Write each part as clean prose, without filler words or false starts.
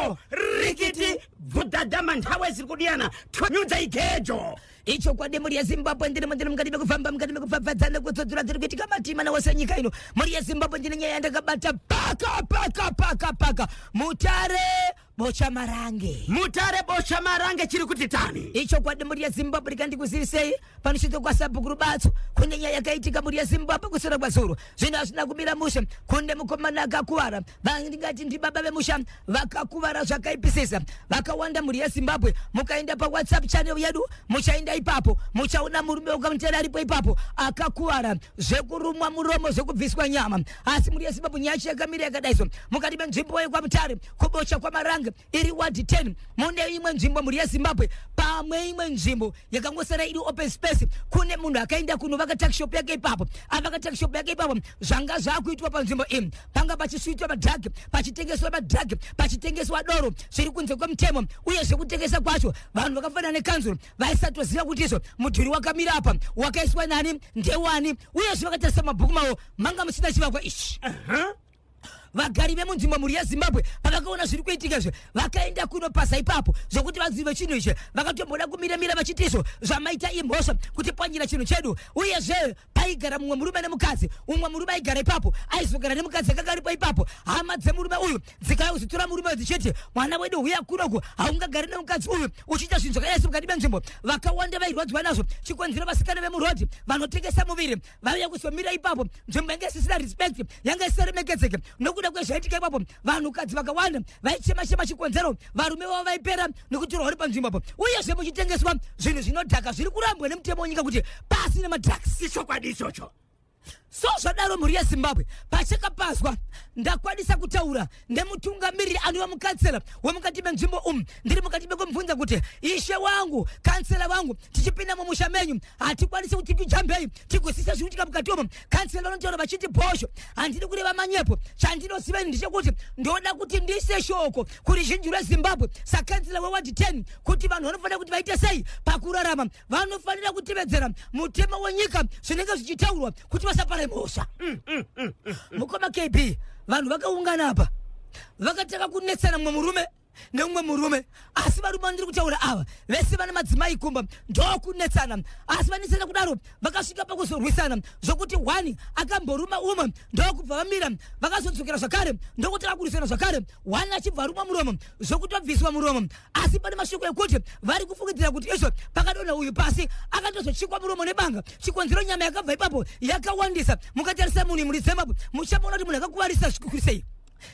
Gejo Rikiti Vudadama nthawe zikudiana Nyuza igejo Icho kwa demuri ya Zimbabwe ndine mwendele mkadime kufamba mkadime kufafadzana kutsodzura tirikuti kamatima na wasanyika ino muri ya Zimbabwe ndine nyaya ndakabata paka Mutare Bocha Marange chiri kuti tani Icho kwa demuri ya Zimbabwe kandi kuzirisei panushito kwa sabu kurubatsu kunde nyaya kaitika muri ya Zimbabwe kusura kwa zuru zina asina kumira musha kunde mukomana akakuwara ngati ndi baba bemusha vakakuwara zvakaipisisa vakawanda muri ya Zimbabwe mukaenda pa WhatsApp channel yedu muchaenda ipapo muchaona murume ukamutera aripo ipapo akakuwara zvekurumwa muromo zvekubviswa nyama asi muri ya Zimbabwe nyachi yakamira yakadaiso mukati nzvimbo ye kwa Mutare kubocha kwa Marange iri ward 10 mune imwe nzvimbo muri ya Zimbabwe pamwe imwe nzvimbo yakangosara iri open space kune munhu akaenda kuno vakataka shop yake ipapo avakataka shop yake ipapo zvanga zvakuitwa panzvimbo iyi panga pachisuitwa madhag pachitengeswa madhag pachitengeswa doro zviri kunze kwemutemo uye zvekutengesa kwacho vanhu vakafanana nekanzuro vaisatoziva kuti izvo mudhuri wakamira apa wakaiswa nani ndewani uye zvavakatarisa mabhuku mavo manga musina chivakwa ichi vagari vemunzvimbo muri ya Zimbabwe pavakaona zviri kuitika izvo vakaenda kunopasa ipapo zvokuti vazive chinhu ichi vakatomboda kumira vachitizvo zvamaita imhosva kuti pwanyira chinhu chedu uyezve paigara mumwe murume nemukadzi umwe murume aigara ipapo aizogara nemukadzi akanga aripo ipapo hama dzemurume uyu dzikauzitora murume dzichiti mwana wedu uya kunoku haungagari nemukadzi uyu uchiita zvinhu zvakadai mukati menzvimbo vakawanda vairwadzwa nazvo chikonzero vasikana vemurodhi vanotengesa muviri vauya kuzomira ipapo nzvimbo yanga isisina respect yanga isaremekedzeke nokuda kwezvaitika ipapo vanhukadzi vakawanda vaichema chikonzero varume vavo vaipera nekuti rwari panzvimbo apo uyezve muchitengeswa zvinhu zvinodhaka zviri kurambwa nemutemo wenyika kuti pasi nemadrugs ichokwadi ichocho so zvadaro muri ya Zimbabwe pachakapazwa ndakwanisa kutaura nemutungamiriri anova mukansela wemukati menzvimbo ndiri mukati mekumubvunza kuti ishe wangu kansela wangu tichipinda mumusha menyu hatikwanisi kuti tijambei tigosisa zvikuitika mukati omo kansela unotaura vachiti bhosho handidi kureva manyepo chandinoziva ndechekuti ndoda kuti ndise shoko kuri zhinji reZimbabwe sakansela weward 10 kuti vanhu vanofanira kuti vaite sei pakurarama vanofanira kutevedzera mutemo wenyika zvinenge zvichitaurwa kuti vasapara mhosva mukoma KB vanhu vakaungana apa vakataka kunetsana mumwe murume nemumwe murume asi varume ndiri kutaura ava vese vana madzimai kumba ndokunetsana asi vanetsana kudaro vakasvika pakuzorwisana zvokuti wani akamboruma umwe ndokubva vamira vakazodzokera zvakare ndokuti vakurisana zvakare wani achibva rumwa muromo zvokuti vabviswa muromo asi pane mashoko ekuti vari kufungidzira kuti izvo pakadonha uyu pasi akatozochikwa muromo nebanga chikonzero nyama yakabva ipapo yakawandisa mukatarisa munhu muri Zimbabwe muchamuona kuti munhu akakuvarisa zvikuru sei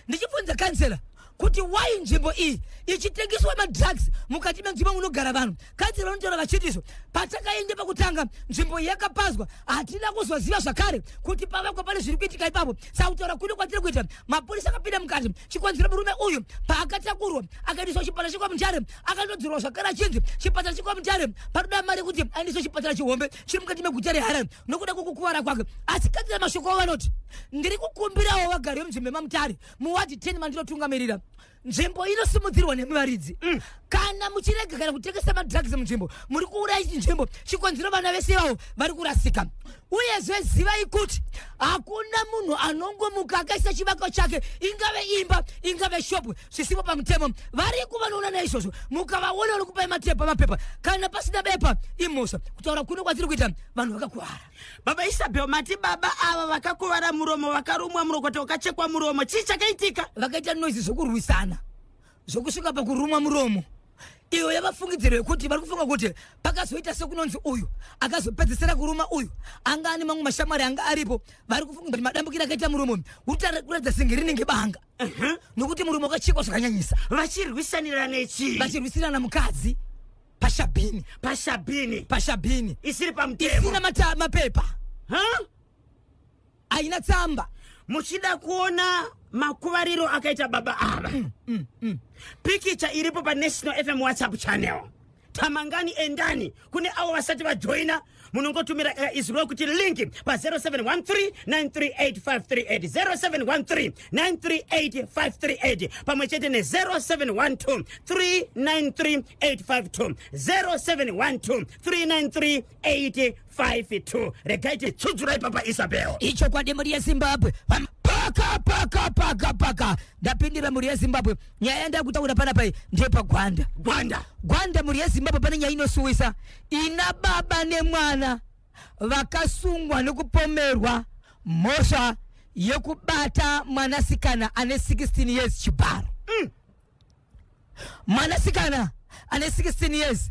ndichibvunza kansela kuti why nzvimbo iyi ichitengeswa madrugs mukati menzvimbo munogara vanhu kansela vanotaura vachitiso patakaende pakutanga nzvimbo iyi yakapazwa hatina kuzoziva zvakare kuti pavakwa pane zviri kuitika ipapo sakutaura kuno kwatiri kuita mapurisa akapinda mukati chikonzero murume uyu paakatakurwa akaendeswa chipatara chekwa Mutare akandodzorwa zvakare achinzi chipatara chekwa Mutare panoda mari kuti aendeswe chipatara chihombe chiri mukati meguta reHarare nokuda kwokukuwara kwake asi kansela mashoko avo vanoti ndiri kukumbirawo vagari vemunzvimbo yeMutare muwadi 10 mandinotungamirira nzvimbo inosimudzirwa nemuvaridzi kana muchirega kana kutengesa madrugs munzvimbo muri kuuraya nzvimbo chikonzero vana vese vavo vari kurasika uyezve zivai kuti hakuna munhu anongomuka akaisa chivakwa chake ingave imba ingave shopu zvisipo pamutemo vari kuvanoona naizvozvo mukavaona uri kupai mapepa kana pasina bepa imhosva kutaura kuno kwatiri kuita vanhu vakakuwara baba Isabel mati baba ava vakakuwara muromo vakarumwa murokota wakachekwa muromo chii chakaitika vakaita noizi zvokurwisana zvokusvika pakurumwa muromo iyo yavafungidziro yekuti vari kufunga kuti pakazoita sekunonzi uyu akazopedzisira kuruma uyu anga ane mamwe mashamwari anga aripo vari kufunga kuti madambukiro akaita muromo kuratidza senge rinenge banga nokuti muromo wakachekwa zvakanyanyisa vachirwisanira nechi vachirwisirana mukadzi pashabhini isiri pamutemo isina mapepa aina tsamba muchida kuona makuvariro akaita baba ava pikicha iripo pa National FM WhatsApp channel tamangani endani kune avo vasati vajoina munongotumira Israel kuti link pa 0713938538 0713938538 pamwe chete ne 0712393852 0712393852 regaite tsudzura ipapa Isabel icho kwa demori ya Zimbabwe paka ndapindira muri yeZimbabwe nyaya ndakutaura pana pai ndepa gwanda muri yeZimbabwe pane nyaya inosuwisa ina baba nemwana vakasungwa nekupomerwa mhosva yekubata mwanasikana ane 16 years chibharo. Mwanasikana ane 16 years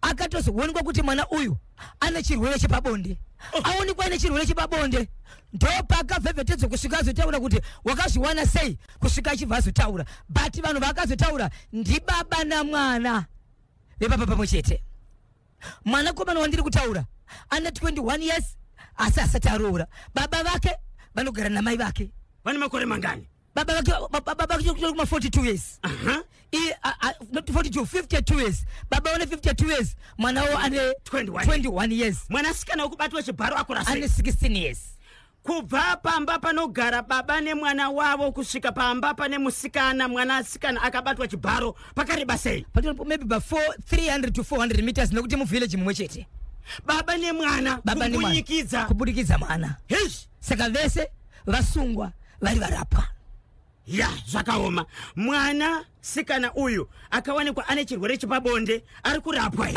akatozoonekwa kuti mwana uyu ane chirwere chepabonde. Aonekwa ane chirwere chepabonde ndopaka vhevhetedzo kusvika azotaura kuti wakazviwana sei kusvika achibva azotaura, but vanhu vakazotaura ndibaba namwana vepapa pamwe chete. Mwanakomana wandiri kutaura ane 21 years asi asati aroora. Baba vake vanogara namai vake. Vane makore mangani? Baba vake 42 years. Not 42, 52 years. Baba wane 52 years. Mwana wao ane 21 years. Mwanasikana ukubatwa chibharo akura sei? Ane 16 years. Kubva pamba panogara baba nemwana wavo kusvika pamba pane musikana mwanasikana akabatwa chibharo pakareba sei? Maybe by 300 to 400 meters nekuti mu village mumwe chete. Baba nemwana kubudikidza mwana. Saka vese vasungwa vari varapwa. Ya zvakaoma. Mwana sikana uyu akawanikwa ane chirwere chepabonde ari kurapwa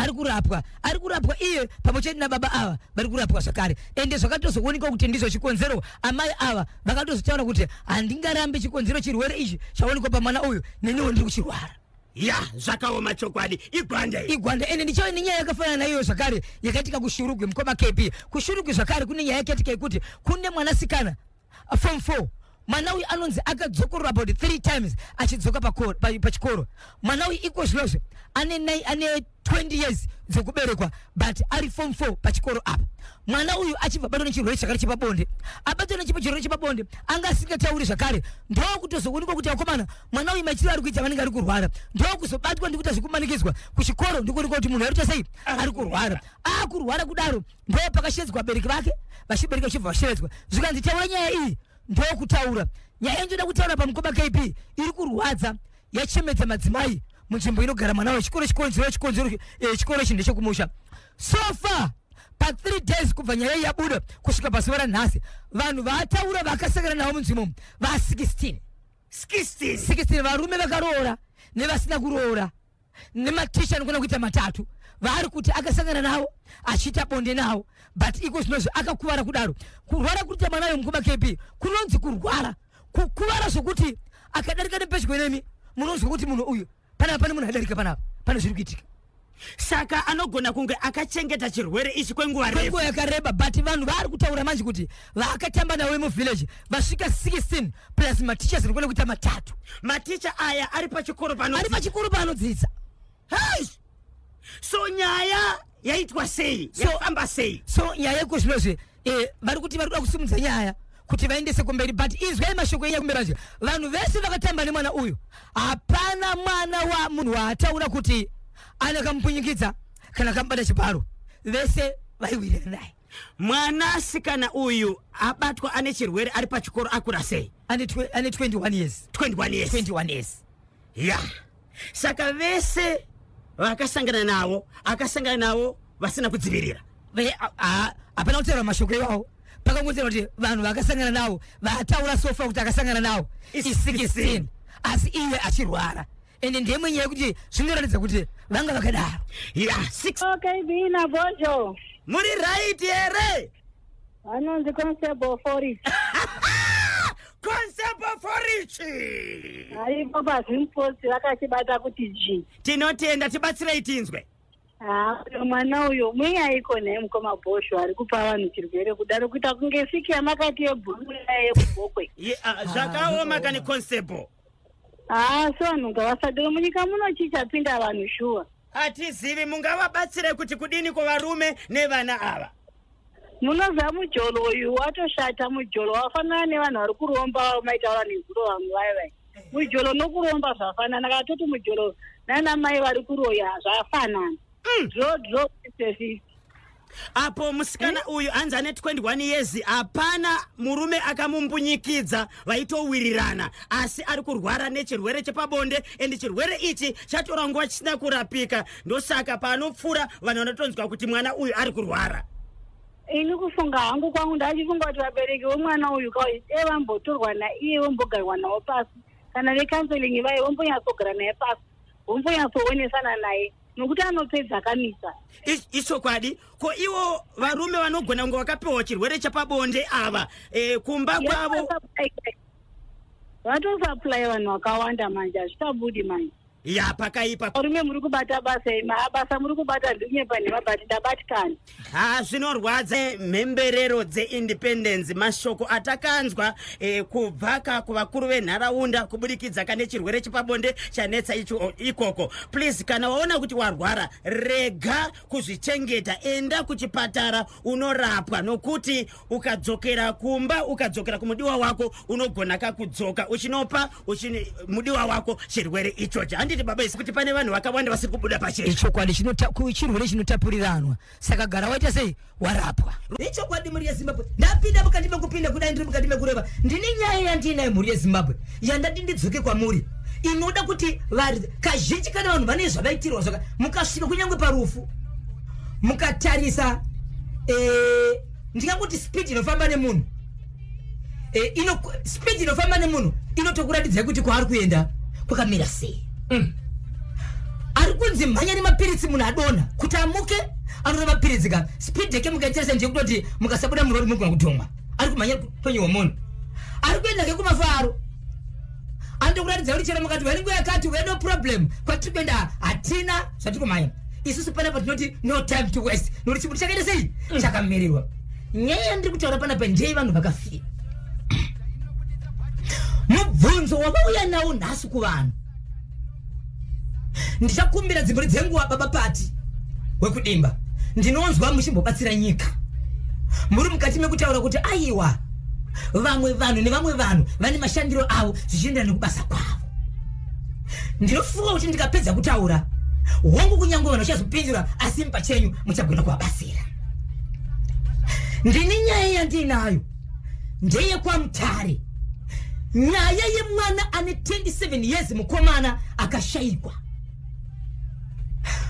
iye pamwe chete na baba ava vari kurapwa zvakare. Ende zvakatozoonekwa kuti ndizvo chikonzero amai ava vakatozotaura kuti handingarambe chikonzero chirwere ichi chaonekwa pamwana uyu neniwo ndiri kuchirwara. Ya zvakaoma chokwadi. Igwanda ende ndicho nyaya yakafanana nayo zvakare yakaitika kuShurugwe mukoma KP. KuShurugwe zvakare kune nyaya yakaitika yekuti kune mwanasikana form 4 mwana uyu anonzi akadzokorora about 3 times achidzoka pachikoro. Mwana uyu iko zvinozvo ane 20 years dzekuberekwa but ari form 4 pachikoro apa. Mwana uyu achibva batwa nechirwere chakare chepabonde. Abatwa nechirwere chepabonde anga asingatauri zvakare ndokutozoonekwa kuti akomana mwana uyu machiro ari kuita vanenge ari kurwara ndokuzobatwa ndikuita zvekumanikidzwa kuchikoro ndikuonekwa kuti munhu arikuita sei ari kurwara. Akurwara kudaro ndopakashedzwa vabereki vake vachibereka chibva vashedzwa zvikanzi taura nyaya iyi ndokutaura nyaya inzoda kutaura pamukoma KP iri kurwadza yachemedza madzimai munzvimbo inogara mwana wayo chikoro ichi ndechekumusha. So far pa 3 days kubva nyaya yabuda kusvika pazuva ranhasi vanhu vataura vakasangana navo munzvimbo va 16 varume vakaroora nevasina kuroora nematicha anokona kuita matatu vari kuti akasangana navo achiita bonde navo but iko zvinozvo akakuvara kudaro. Kurwara kuita mwana wayo mukoma KP kunonzi kurwara kukuvara zvokuti akadarika nepedyo nemi munonzwa kuti munhu uyu pane munhu adarika panapa pane zviri kuitika. Saka anogona kunge akachengeta chirwere ichi kwenguva yakareba but vanhu vari kutaura manje kuti vakatamba nawo muvillage vasvika 16 plus maticha zvinokona kuita matatu. Maticha aya ari pachikoro panodzidza. So nyaya yaitwa sei? Yafamba sei? So nyaya iko zvinozve vari kuti vari kuda kusimudza nyaya kuti vaendese kumberi but izwai mashoko enyaya kumberi manje vanhu vese vakatamba nemwana uyu hapana mwana wa munhu waataura kuti ane kamupunyikidza kana kamubata chibharo vese vaiwirira naye. Mwanasikana uyu abatwa ane chirwere ari pachikoro akura sei? Ane 21 years. Ya saka vese vakasangana navo vasina kudzivirira. Hapana kutaura mashoko iwawo pakangotaura kuti vanhu vakasangana navo vataura sofa kuti akasangana navo 16 asi iye achirwara. Ende ndiye mwenye yekuti zvinoratidza kuti vanga vakadaro. Ya 6 Okay bina bojo. Muri right here. Anonzi Constable Forich. Constable Forich. Aripo pazimposi vakachibata kuti G. Tinotenda tibatsirei tinzwe. Mwana uyo mweya iko naye mukoma bosho ari kupa vanhu chirwere kudaro kuita kunge fiki yamakati yebhuru yaye kubhokwe. Zvakaoma kani Constable. So vanhu ngavasadero munyika muno chichapinda vanhu shuwa. Hatizivi mungavabatsire kuti kudini kuvarume nevana ava. Munoziva mujolo uyu watoshata mujolo wafanana nevanhu vari kuromba maitaura nezuro vamwe vai. Mujolo nokuromba zvafanana katoti mujolo nana mai vari kuroya zvafanana. Dro specific. Apo musikana uyu anzi ane 21 years hapana murume akamumbunyikidza vaitowirirana asi ari kurwara nechirwere chepabonde ende chirwere ichi chatora nguva chisina kurapika ndosaka panopfuura vanhu vanotonzwa kuti mwana uyu ari kurwara. ini kufunga hangu kwangu ndachifunga kuti vabereki vemwana uyu vambotorwa naiye vombogarwa nawo pasi kana vekanselingi vaye vombonyatsogara naye pasi vombonyatsowonesana naye nokuti anopedza akamisa. Ichokwadi ko iwo varume vanogona kunge vakapiwa chirwere chepabonde ava kumba kwavo vatosaplai vanhu vakawanda manje hazvichabudi manje ya pakaipa. Varume muri kubata basa muri kubata ndinyepa nemabati ndabatikana. Zvinorwadza mhemberero dzeindependence mashoko atakanzwa kubva kuvakuru venharaunda kubudikidza kane chirwere chepabonde chanetsa ikoko. Please kana waona kuti warwara rega kuzvichengeta, enda kuchipatara unorapwa, nokuti ukadzokera kumba ukadzokera kumudiwa wako unogona kakudzoka uchinopa mudiwa wako chirwere ichocho. Handiti baba isi kuti pane vanhu vakawanda vasiri kubuda pachezvo. Ichokwadi chirwere chinotapuriranwa saka gara waita sei warapwa. Ichokwadi muri yeZimbabwe ndapinda mukati mekupinda kudai ndiri mukati mekureva ndine nyaya yandinayo muri yeZimbabwe yandati ndidzoke kwamuri inoda kuti kazhinji kana vanhu vane zvavaitirwa zvaka mukasvika kunyangwe parufu mukatarisa ndingakuti speed inofamba nemunhu speed inofamba nemunhu inotokuratidzai kuti kwaari kuenda kwakamira sei. Ari kunzi mhanya nemapiritsi munhu adonha kuti amuke anotora mapiritsi ka speed yake mukaitarisa nje kutoti mukasabuda murori mugona kutomwa. Ari kumhanya tonyiwa munhu ari kuenda ke kumafaro andokuratidza kuti chero mukati varingo yakati we no problem kwatiri kuenda hatina zvati kumhanya isusu panapa tinoti no time to waste nokuti chimuti chakaita sei chakamererwa. Nyaya yandiri kutaura panapa ndei vanhu vakafira mubvunzo wavauya nawo nhasi kuvanhu. Ndichakumbira dzimbiri dzenguva baba Pati wekudimba ndinonzwa muchimbobatsira nyika muri mukati mekutaura kuti aiwa vamwe vanhu nevamwe vanhu vane mashandiro avo zvichienderana nekubasa kwavo. Ndinofunga kuti ndikapedza kutaura hongu kunyangwe vanhu vachazopindura asi pachenyu muchagona kuvabasira. Ndine nyaya yandinayo ndeyekwaMutare, nyaya yemwana ane 27 years mukomana akashayikwa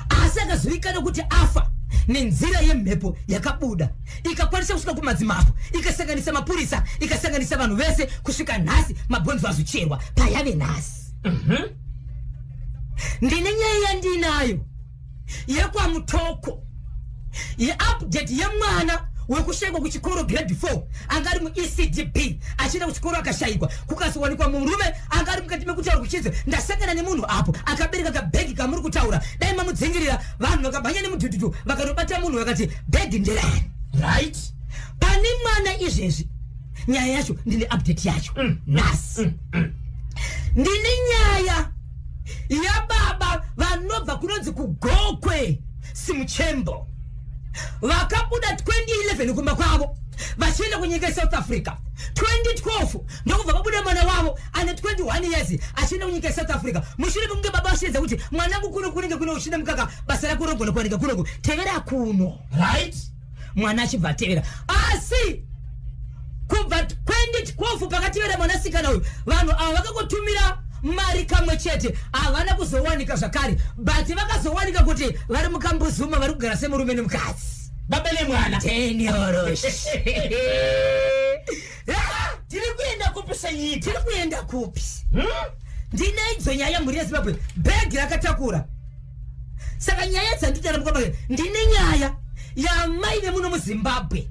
asi akazivikana kuti afa nenzira yemhepo yakabuda ikakwanisa kusvika kumadzimambo ikasanganisa mapurisa ikasanganisa vanhu vese kusvika nhasi mabhonzo azocherwa payave nhasi. Ndine nyaya yandinayo yekwaMutoko yeupdate yemwana wekushayikwa kuchikoro grade 4 angari muECDB achienda kuchikoro akashayikwa kukazowanikwa murume angari mukati mekutaura kuchidze ndasangana nemunhu apo akabereka kabhegi kamuri kutaura dai mamudzingirira vanhu vakabhanya nemudhudhudhu vakanobata munhu vakati bhegi nderani right. Pane mwana izvezvi nyaya yacho ndine update yacho nhasi. Ndine nyaya yababa vanobva kunonzi kuGokwe Simuchembo vakabuda 2011 kumba kwavo vachienda kunyika yeSouth Africa. 2012 ndokubva vabuda mwana wavo ane 21 years achienda kunyika yeSouth Africa. Mushure mekunge baba vashedza kuti mwanangu kunenge kuno uchinda mukaka basa rako rogona kuwanika kuno tevera kuno right. Mwana achibva atevera asi kubva 2012 pakatevera mwanasikana uyu vanhu ava vakangotumira mari kamwe chete havana kuzowanika zvakare but vakazowanika kuti vari mukambuzuma vari kugara semurume nemukadzi baba nemwana 10 euros. Tiri kuenda kupi senyika? Tiri kuenda kupi? Ndine idzo nyaya muri yeZimbabwe bhegi rakatakura saka nyaya dzanditaura mukoma ndine nyaya yamai vemuno muZimbabwe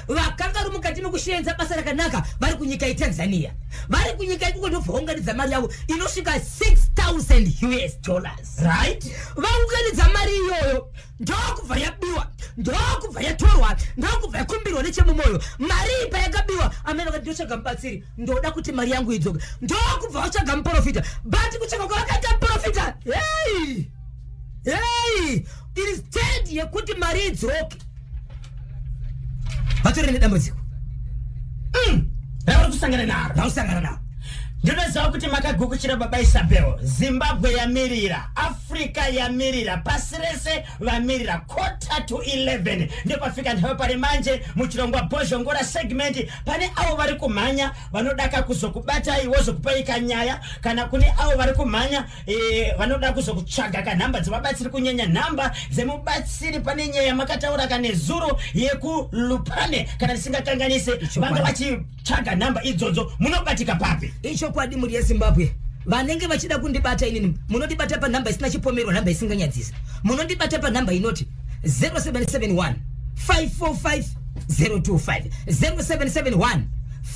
vakanga vari mukati mekushenza basa rakanaka vari kunyika yeTanzania vari kunyika ikoko ndobvaunganidza mari yavo inosvika $6,000 right. Vaunganidza mari iyoyo ndokubva yabiwa ndokubva yatorwa ndokubva yakumbirwa nechemumwoyo mari ipa yakabiwa amene vakati ndotsvaga mubatsiri ndoda kuti mari yangu idzoke ndokubva vatsvaga muprofita but kutsvaga kwavakaita muprofita it is dead yekuti mari idzoke vatori nedambudziko ravari kusangana naro. Ndinoziva kuti makagukuchira baba Isabel Zimbabwe yamirira Africa Africa yamirira pasirese vamirira 10:45 ndipo pafika nthawi pali manje muchilongwa bozongora segment pane avo vari kumhanya vanodaka kuzokubata iwo zokupaika nyaya kana kune avo vari kumhanya vanoda kuzokutsvaga kanhamba dzavabatsiri kunyanya nhamba dzemubatsiri pane nyaya makataura kane zuro yekulupane kana tisingakanganise vanga vachitsvaga nhamba idzodzo munobatika papi icho kwadi muri yeZimbabwe vanenge vachida kundibata inini munondibata pa namba isina chipomerwa namba isinganyadzisa munondibata pa namba inoti 0771 545 025 0771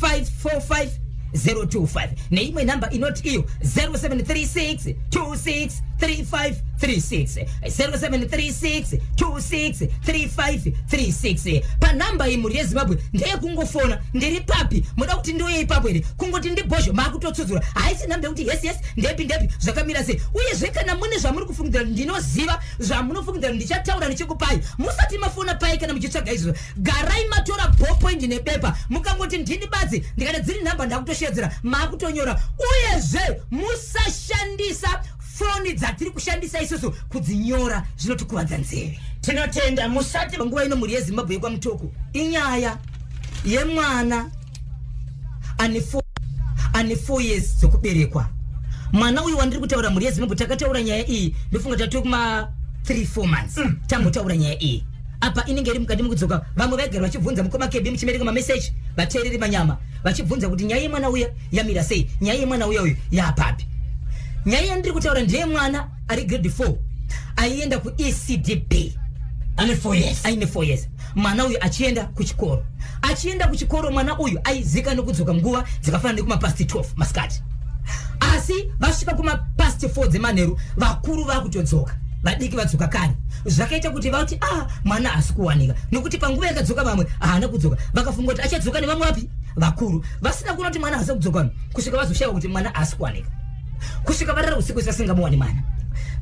545 025 neimwe namba inoti iyo 0736 26 35 36 0736 26 35 36 pa namba iyi muri yeZimbabwe ndeye kungofona ndiri papi muda kuti ndoye ipapo ere kungoti ndi bozho makutotsudzura haisi namba kuti yes ndepi zvakamira sei uye zvekana mune zvamuri kufungidzira ndinoziva zvamunofungidzira ndichataura ndichikupai musati mafona pai kana muchitsvaga izvo garai matora ballpoint nepepa mukangoti ndini badzi ndikati dziri namba ndakutoshedzera makutonyora uyezve musashandisa foni dzatiri kushandisa isusu kudzinyora zvinotikuwadza nzeve tinotenda musati nguva ino muri yeZimbabwe kwa mutoko inyaya yemwana ane 4 years zokuberekwa mwana uyu wandiri kutaura muri yeZimbabwe takataura nyaya iyi ndofunga tatu kuma 3-4 months tambotaura nyaya iyi apa inenge iri mukati mukudzoka vamwe vaigara vachibvunza mukoma kebi muchimereka mameseji vateereri manyama vachibvunza kuti nyaya yemwana uya yamira sei nyaya yemwana uya uyu yapapi nyaya yandiri kutaura ndiye mwana ari grade 4 aienda ku ECDB ane 4 years mwana uyu achienda kuchikoro mwana uyu aizika nokudzoka nguva dzakafanana nekuma past 12 masikati asi vasvika kuma past 4 dzemanheru vakuru vakutodzoka vadiki vadzoka kare zvakaita kuti vauti mwana asi kuwanika nokuti panguva yakadzoka vamwe haana kudzoka vakafunga kuti achadzoka nevamwe vapi vakuru vasina kuona kuti mwana hasa kudzoka kusvika vazoshaya kuti mwana asi kuwanika kusvika varara usiku sasingamuwani mwana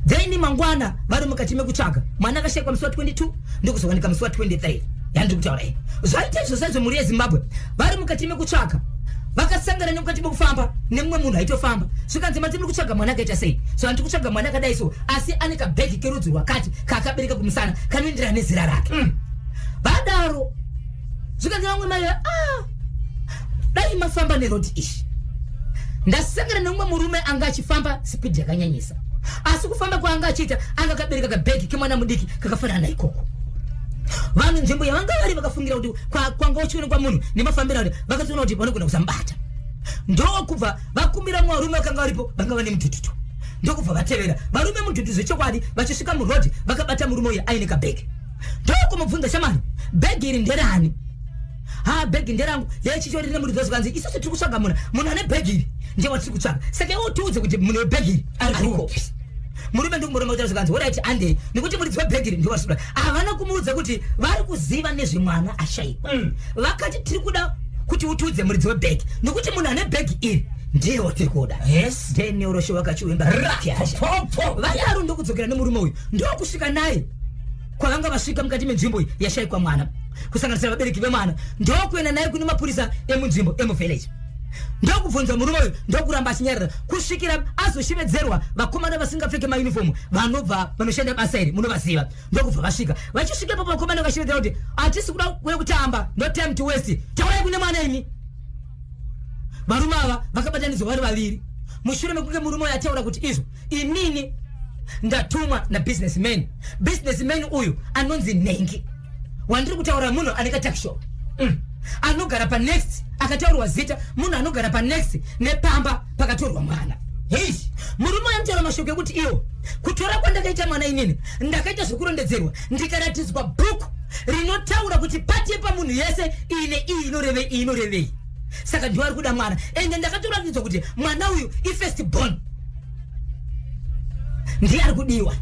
then mangwana vari mukati mekutsvaga mwana akashayikwa musi wa 22 ndokuzowanika musi wa 23 yandiri kutaura iyi zvaita izvo saizvo muri yeZimbabwe vari mukati mekutsvaga vakasangana nemukati mekufamba nemumwe munhu aitofamba zvikanzi matiri kutsvaga mwana akaita sei so handiri kutsvaga mwana akadai so asi ane kabhegi kerudzi rwakati kaakabereka kumusana kanoenderana nezera rake vadaro zvikanzi vamwe mai dai mafamba nerodi ishi ndasangana nemumwe murume anga achifamba spidi yakanyanyisa asi kufamba kwaanga achiita anga akabereka kabhegi kemwana mudiki kakafanana naikoko vanhu nzvimbo yavanga vari vakafungira kuti kwanga uchionekwa munhu nemafambiro ake vakazoona kuti vanogona kusambata ndokubva vakumbira mumwe varume vakanga varipo vanga vane mutututu ndokubva vatevera varume mututu zvechokwadi vachisvika murodi vakabata murume uyu aine kabhegi ndokumubvunza shamani bhegi iri nderani bhegi nderangu yaichichori nemuridzo zvikanzi isusu tiri kutsvaga munhu ane bhegi iri ndiye watiri kutsvaga saka iwo tiudze kuti munhu webhegi iri arikopi murume ndikumuromo kutaura zvikanzi oraiti andei nekuti muridzi webhegi iri ndiye wasvika havana kumuudza kuti vari kuziva nezvemwana ashayikwa vakati tiri kuda kuti utiudze muridzi webhegi nekuti munhu ane bhegi iri ndiye watiri kuda then neurosho vakachiwemba vadaro ndokudzokera nemurume uyu ndokusvika naye kwavanga vasvika mukati menzvimbo iyi yashayikwa mwana kusanganisira vabereki vemwana ndokuenda naye kune mapurisa emunzvimbo emuvillage ndokubvunza murume uyu ndokuramba achinyarira kusvikira azoshevedzerwa vakomana vasingapfeke maunifomu vanobva vanoshanda basa iri munovaziva ndokubva vasvika vachisvikepo vakomana vakashevedzera kuti hatisi kuda kutamba no time to waste taurai kune mwana imi varume ava vakabatanidzwa vari vaviri mushure mekunge murume uyu ataura kuti izvo inini ndatumwa nabusinessman uyu anonzi Nengi wandiri kutaura munhu ane katakshop anogara panext akataurwa zita munhu anogara panext nepamba pakatorwa mwana murume anotaura mashoko ekuti iwo kutora kwandakaita mwana inini ndakaita zvekurondedzerwa ndikaratidzwa bhuku rinotaura kuti pati pamunhu yese ine iyi inorevei saka ndiwari kuda mwana ende ndakatoratidzwa kuti mwana uyu ifirst born ndiye ari kudiwa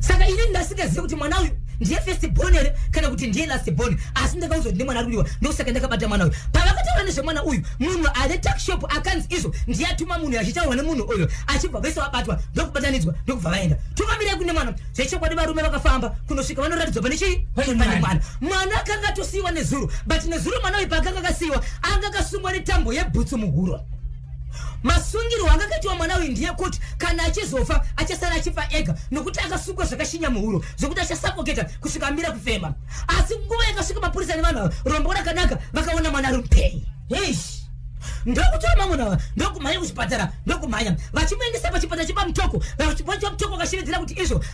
saka inini ndasingaziva kuti mwana uyu ndiye first born here kana kuti ndiye last born asi ndakaudzwa kuti mwana aridiwa ndosaka ndakabata mwana uyu pavakataura nezvemwana uyu munhu ane takshop akanzi izvo ndiye atuma munhu achitaurwa nemunhu uyu achibva vese vabatwa ndokubatanidzwa ndokubva vaenda tumamirei kune mwana zvechokwadi varume vakafamba kunosvika vanoratidzwa pane chii pane mwana akanga atosiyiwa nezuro but nezuro mwana uyu paakanga akasiyiwa anga akasungwa netambo yebhutsu muhuro masungiro wanga katiwa mwana uyu ndiye kuti kana achizofa achasara achifa ega nokuti akasungwa zvakashinya muhuro zvokuti achasapoketa kusvika amira kufema. Asi nguva yakasvika mapurisa nevanhu rombo rakanaka vakaona mwana ari mupei. Eish, ndokutora mamuna ndokumhanya kuchipatara ndokumhanya vachimuendesa pachipatara chepamutoko vachipamutoko vakashiridzira kuti izvo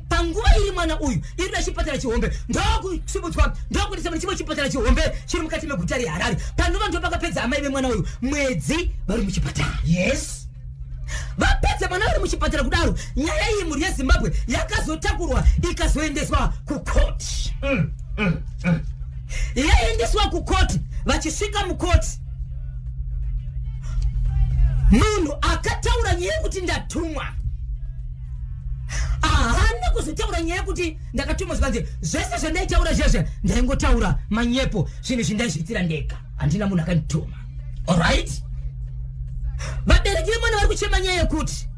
panguva iri mwana uyu iri pachipatara chihombe ndokusimudzwa ndokudisa mune chimwe chipatara chihombe chiri mukati meguta reHarare. Panova ndo pakapedza amai vemwana uyu mwedzi vari muchipatara. Yes, vapedza mwana vari muchipatara kudaro nyaya iyi mhuri yeZimbabwe yakazotakurwa ikazoendeswa kukoti. Yaendeswa kukoti. Vachisvika mukoti munhu akataura nyaya yekuti ndatumwa haana kuzotaura nyaya yekuti ndakatumwa zvanzi zvese zvandaitaura zveshe ndaingotaura manyepo zvinhu zvindaizviitira ndega handina munhu akandituma. Alright, vabereki vemwana vari kuchema nyaya yekuti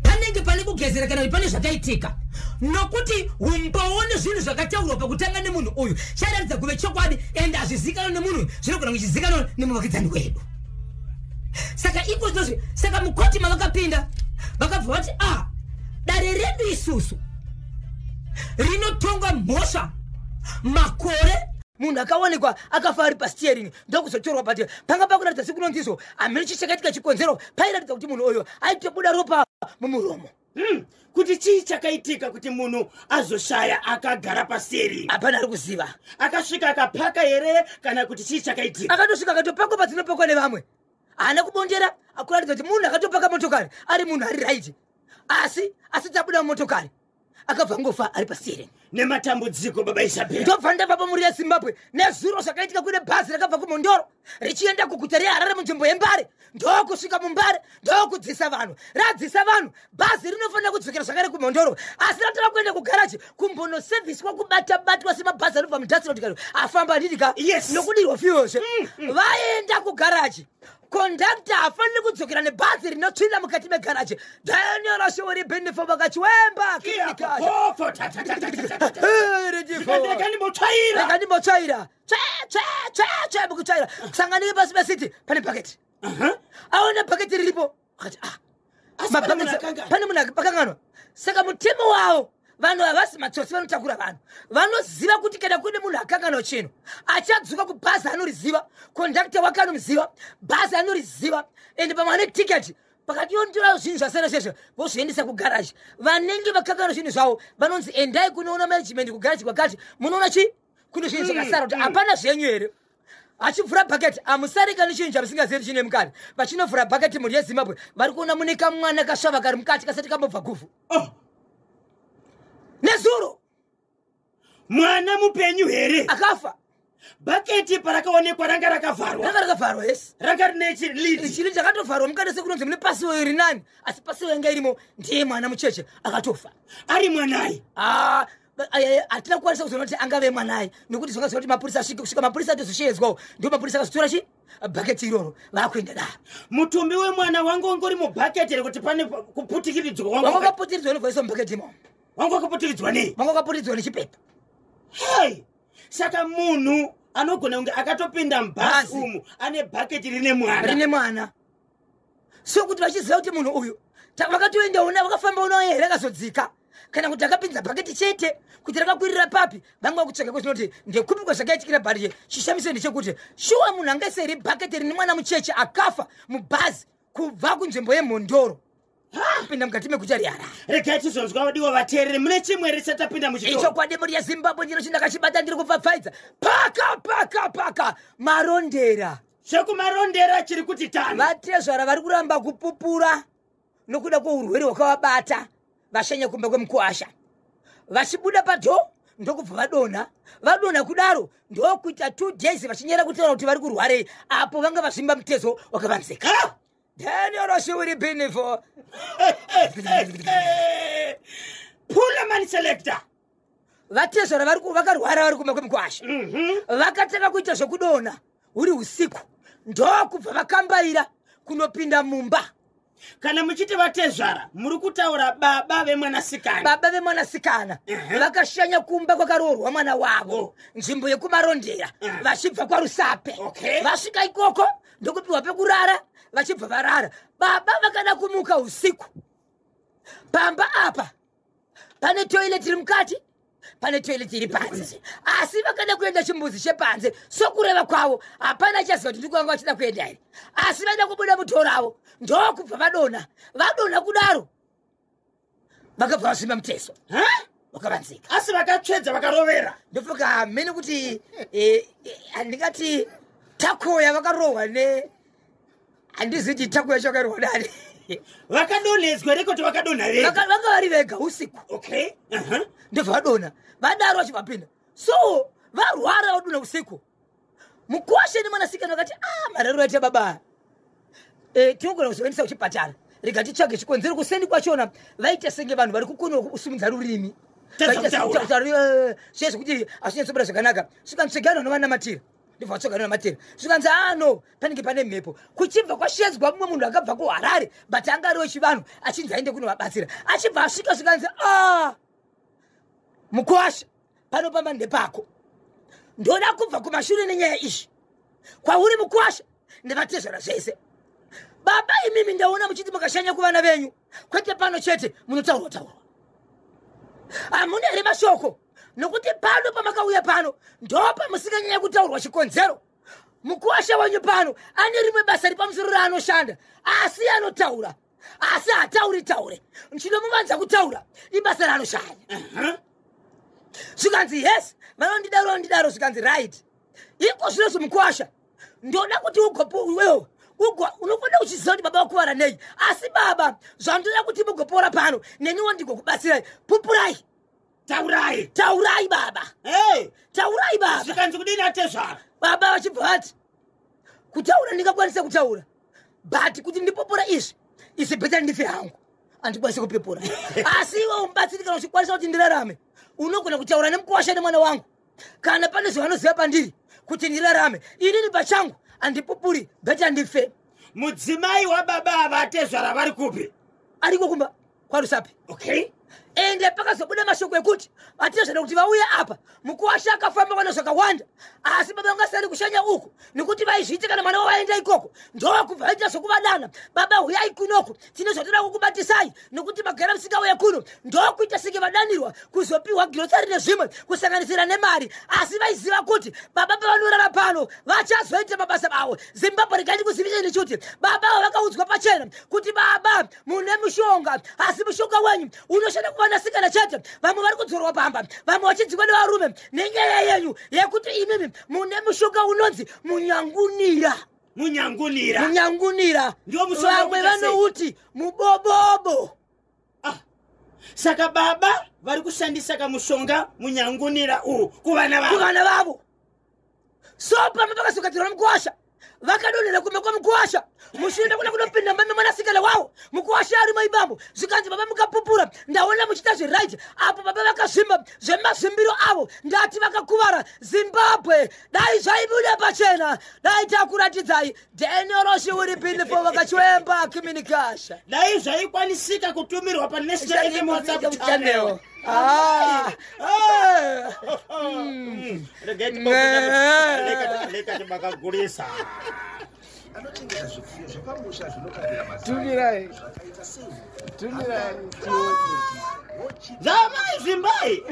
panenge pane kugezera kana kuti pane zvakaitika nokuti umboni zvinhu zvakataurwa pakutanga nemunhu uyu charatidza kuve chokwadi ende hazvizikanwa nemunhu zvinogona kuchizikanwa nemuvakidzani wedu. Saka iko zvozvo saka mukoti mavakapinda vakabva vati dare redu isusu rinotongwa mhosva makore munhu akaonekwa akafa ari pasteering ndokuzotorwa pati panga pakuratidza sekunonzizo hamene chichakaitika chikonzero pairatidza kuti munhu uyu aitobuda ropa mumuromo. Kuti chii chakaitika kuti munhu azoshaya akagara pasteering? Hapana ari kuziva. Akasvika akapaka here kana kuti chii chakaitika? Akatosvika akatopakwa padzinopakwa nevamwe. Haana kubondera akuratidza kuti munhu akatopaka motokari ari munhu ari right asi tabuda motokari akabva ngofa ari pasteering. Nematambudziko baba Isabella. Ndobva ndabva muri yeZimbabwe nezuro zvakaitika kune bhazi rakabva kuMondoro richienda kuguta reHarare munzvimbo yeMbare ndokusvika muMbare ndokudzisa vanhu. Radzisa vanhu bhazi rinofanira kudzokera zvakare kuMondoro asi ratava kuenda kugaraji kumbonoserviswa kubatwa semabhazi anobva mudhasirodhikari afamba ndidika nokudirwa fiyozve. Vaenda kugaraji kondakta hafaniri kudzokera nebhazi rinotsvina mukati megaraji. Daniel Ashori Benefo vakachiwemba rekandimbotsvaira mukutsvaira kusanganike pasi pesiti pane bhaketi. Aona bhaketi riripo akati pane munhu akakanganwa. Saka mutemo wavo vanhu havasi matsotsi vanotakura vanhu vanoziva kuti kana kune munhu akanganwa chinhu achadzoka kubhazi anoriziva kondakta wake anomuziva bhazi anoriziva ende pamwe ane tiketi pakati yontora zvinhu zvasara zveshe vozviendesa kugaraji. Vanenge vakanganwa zvinhu zvavo vanonzi endai kunoona management kugaraji kwakati munoona chi kune zvinhu zvakasara kuti hapana zvenyu here. Achivhura bhaketi hamusarika nechinhu chamusingaziri chine mukati. Vachinovhura bhaketi mhuri yeZimbabwe vari kuona mune kamwana kasvava kari mukati kasati kambobva guvhu nezuro. Mwana mupenyu here akafa. Bhaketi parakaonekwa ranga rakavharwa. Yes, ranga rine chilidi chiri chakatovharwa mukati sekunonzi mune pasiwo iri nani asi pasiwo yanga irimo ndiye mwana mucheche akatofa ari mwanayi. hatina kukwanisa kuzoona kuti angave mwanayi nokuti zvanga kuti mapurisa asvike kusvika mapurisa atozoshedzwawo ndio mapurisa akazotora chi bhaketi iroro vakuenda daro. Mutumbi wemwana wangu ungori mubhaketi rekuti pane kuputikiridzwa wangu wakaputiridzwa novhoisa mubhaketi imo wangu wakaputiridzwa nei? Wangu wakaputiridzwa nechipepa. Hey, saka munhu anogona kunge akatopinda mubhazi umu ane bhaketi rine mwana sokuti vachiziva kuti munhu uyu vakatoendaona vakafamba uno here akazodzika kana kuti akapinza bhaketi chete kuti rakakwirira papi vanga vakutsvaka kwezinoti ndekupikwa zvakaitikira bhari chishamiso ndechekuti shuwa munhu angaiseri bhaketi rine mwana mucheche akafa mubhazi kubva kunzvimbo yeMondoro kupinda mukati meguta reHarare. Regai tizonzwa vadiwa vateereri mune chimwe risatapinda muchitoro. Ichokwadi mhuri yeZimbabwe ndiro chandakachibata ndiri kupfapfaidza paka marondera. Zvekumarondera chiri kuti tani. Vatezvara vari kuramba kupupura nokuda kweurwere hwakavabata vashanya kumba kwemukuasha. Vachibuda padho ndokubva vadonha kudaro ndokuita 2 days vachinyera kutaura kuti vari kurwarei apo vanga vazvimba mutezo wakavanzika. Daniel Ashori Benefo Pullman selector. Vatezvara vakarwara vari kumba kwemukuasha. Vakataka kuita zvekudonha uri usiku ndokubva vakambaira kunopinda mumba. Kana muchiti vatezvara muri kutaura baba vemwanasikana vakashanya kumba kwakaroorwa mwana wavo nzvimbo yekumarondera vachibva kwaRusape. Vasvika ikoko ndokupiwa pekurara vachibva varara. Baba vakada kumuka usiku, pamba apa pane toilet iri mukati, pane toilet iri panze, asi vakada kuenda chimbuzi chepanze. Sokureva kwavo hapana chaziva kuti ndikwanga vachida kuenda here, asi vaida kubuda mutoravo ndokubva vadona kudaro vakabva vasvimba mutezo vakavanzika. Asi vakatsvedza vakarovera. Ndofuka mene kuti handingati takoya vakarohwa ne handiziti takoya chakarohwa dani. Vakadonhedzwa reko kuti vakadonha vega. Vanga vari vega usiku. Okay. Ndobva vadonha vadaro vachivapinda. So varwara vadonha usiku. Mukwashe nemwanasikana vakati marero aita baba tinogona kuzoendesa kuchipatara, rega titsvage chikonzero. Kuseni kwachona vaita senge vanhu vari kukona kusumudza rurimi sezvo kuti hazvinyatsobura zvakanaka. Svikanzvegana novanamatira ndibva vatsvagana namatira svikanzi no panenge pane mhepo. Kuchibva kwashedzwa mumwe munhu akabva kuHarare but anga ari wechivanhu achinzi aende kunovabatsira. Achibva asvika svikanzi Mukwasha panopamba ndepako. Ndoda kubva kumashure nenyaya izvi. Kwauri Mukwasha ndivatezvera zvese. Baba imimi ndaona muchiti mukashanya kuvana venyu, kwete pano chete munotaurwa. Hamuna here mashoko, nokuti pano pamakauya pano ndopa musikanyanya kutaurwa chikonzero. Mukwasha wanyu pano ane rimwe basa ripamusoro raanoshanda, asi anotaura, asi hataure. Ndinomuvanza kutaura ibasa raanoshanda. Svikanzi yes, vanondidaro svikanzi right. Iko zvinozvo Mukwasha ndoda kuti ugopo unofanira kuchiziva kuti baba vakuvara nei. Asi baba zvandoda kuti mugopora pano neniwo ndigokubatsirai. Pupurai, taurai baba. Taurai baba. Zvikanzi kudini atezvara. Baba vachibva vati kutaura ndingakwanisa kutaura, but kuti ndipopora izvi bheta ndife hangu handikwanisi kupepura. Asi iwe umubatsiri kana uchikwanisa kuti ndirarame unogona kutaura nemukwasha nemwana wangu. Kana pane zvavanoziva pandiri kuti ndirarame, inini pachangu handipupuri, bheta ndife. Mudzimai wababa avatezvara vari kupi? Ariko kumba kwaRusape. Okay. Ende pakazobuda mashoko ekuti vatezvara kuti vauya apa Mukwasha akafamba kana zvakawanda, asi baba vangasari kushanya uku nekuti vaizviita kana mwana wavaenda ikoko ndokubva vaita zvokuvadana. Baba huyai kunoko, tine zvotoda kukubatisai nokuti magara musingauya kuno. Ndokuita senge vadanirwa kuzopiwa girosari nezvimwe kusanganisira nemari, asi vaiziva kuti baba pavanorara pano vachazoita mabasa avo. Zimbabwe regaiti kuziviseni kuti baba vakaudzwa pachena kuti baba mune mushonga, asi mushonga wenyu unoshanda kuvanasikana chete. Vamwe vari kudzorwa pamba, vamwe vachidzikwa nevarume nenyaya yenyu yekuti imimi mune mushonga unonzi munyangunira. Vamwe vanouti mubobobo. Saka baba vari kushandisa kamushonga munyangunira uyu kuvana vavo. So pamba pakazogadzirwa Mukwasha vakadonhera kume kwaMukwasha. Mushure kuna kunopinda mbambe mwanasikana wavo Mukwasha ari maibambo. Zvikanzi baba mukapupura, ndaona muchita zveright. Apo baba vakazvimba zvemazimbiro avo ndati vakakuvara. Zimbabwe dai zvaibuda pachena, dai takuratidzai Denioroshi uri pinifo vakachwemba Kiminikacha. Dai zvaikwanisika kutumirwa paNational FM WhatsApp channel. Tumirai. Zama Zimbabwe.